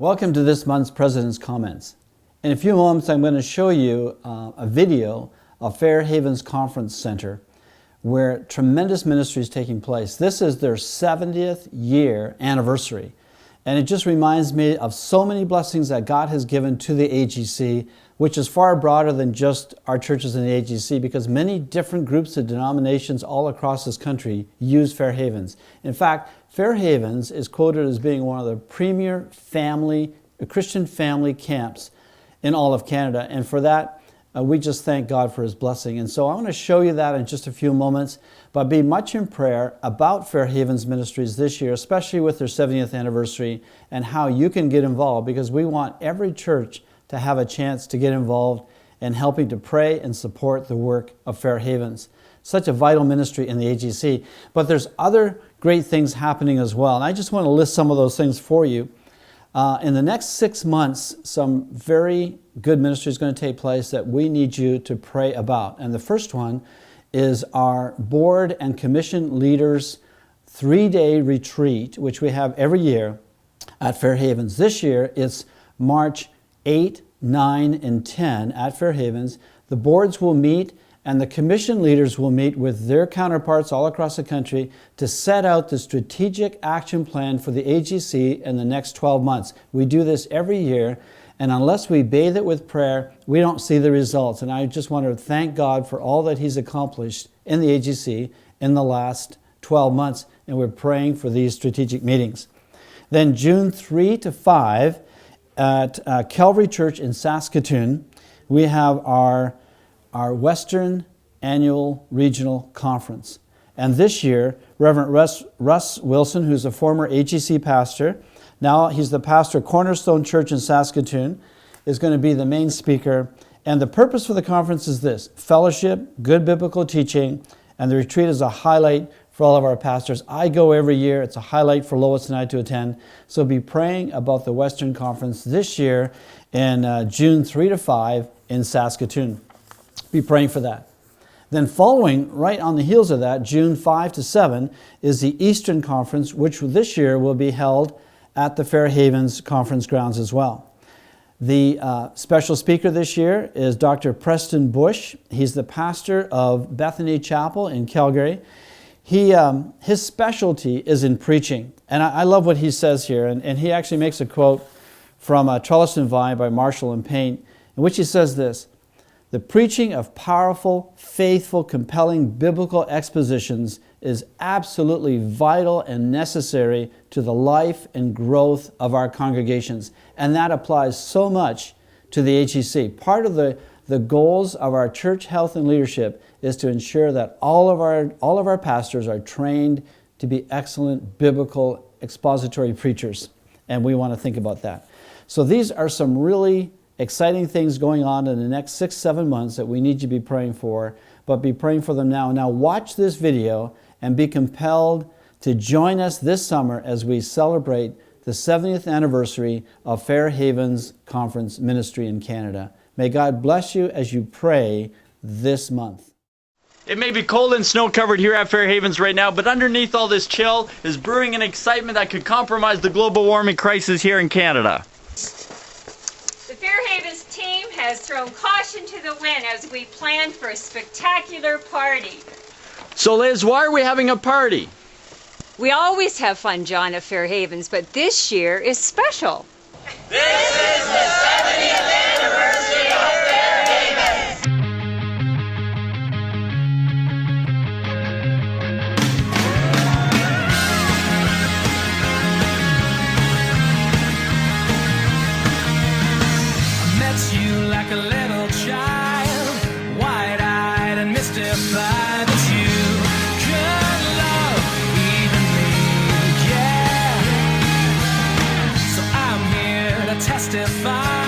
Welcome to this month's President's Comments. In a few moments, I'm going to show you a video of Fair Havens Conference Center where tremendous ministry is taking place. This is their 70th year anniversary, and it just reminds me of so many blessings that God has given to the AGC, which is far broader than just our churches in the AGC, because many different groups and denominations all across this country use Fair Havens. In fact, Fair Havens is quoted as being one of the premier Christian family camps in all of Canada, and for that, we just thank God for His blessing. And so I want to show you that in just a few moments, but be much in prayer about Fair Havens Ministries this year, especially with their 70th anniversary, and how you can get involved, because we want every church to have a chance to get involved in helping to pray and support the work of Fair Havens. Such a vital ministry in the AGC. But there's other great things happening as well, and I just want to list some of those things for you. In the next 6 months, some very good ministry is going to take place that we need you to pray about. And the first one is our board and commission leaders 3-day retreat, which we have every year at Fair Havens. This year, it's March 8, 9, and 10 at Fair Havens. The boards will meet and the commission leaders will meet with their counterparts all across the country to set out the strategic action plan for the AGC in the next 12 months. We do this every year, and unless we bathe it with prayer, we don't see the results. And I just want to thank God for all that He's accomplished in the AGC in the last 12 months, and we're praying for these strategic meetings. Then June 3 to 5 at Calvary Church in Saskatoon, we have our Western Annual Regional Conference. And this year, Reverend Russ Wilson, who's a former AGC pastor, now he's the pastor of Cornerstone Church in Saskatoon, is going to be the main speaker. And the purpose for the conference is this: fellowship, good biblical teaching, and the retreat is a highlight for all of our pastors. I go every year. It's a highlight for Lois and I to attend. So be praying about the Western Conference this year in June 3 to 5 in Saskatoon. Be praying for that. Then following, right on the heels of that, June 5 to 7, is the Eastern Conference, which this year will be held at the Fair Havens Conference grounds as well. The special speaker this year is Dr. Preston Bush. He's the pastor of Bethany Chapel in Calgary. His specialty is in preaching. And I love what he says here. And he actually makes a quote from Trellis and Vine by Marshall and Paint, in which he says this: "The preaching of powerful, faithful, compelling biblical expositions is absolutely vital and necessary to the life and growth of our congregations." And that applies so much to the AGC. Part of the goals of our church health and leadership is to ensure that all of our pastors are trained to be excellent biblical expository preachers. And we want to think about that. So these are some really exciting things going on in the next 6-7 months that we need you to be praying for, but be praying for them now. Now watch this video and be compelled to join us this summer as we celebrate the 70th anniversary of Fair Havens Conference Ministry in Canada. May God bless you as you pray this month. It may be cold and snow-covered here at Fair Havens right now, but underneath all this chill is brewing an excitement that could compromise the global warming crisis here in Canada. The Fair Havens team has thrown caution to the wind as we plan for a spectacular party. So Liz, why are we having a party? We always have fun, John, at Fair Havens, but this year is special. This is the 70th anniversary of Fair Havens. I met you like a little child, wide-eyed and mystified that you could love even me, yeah. So I'm here to testify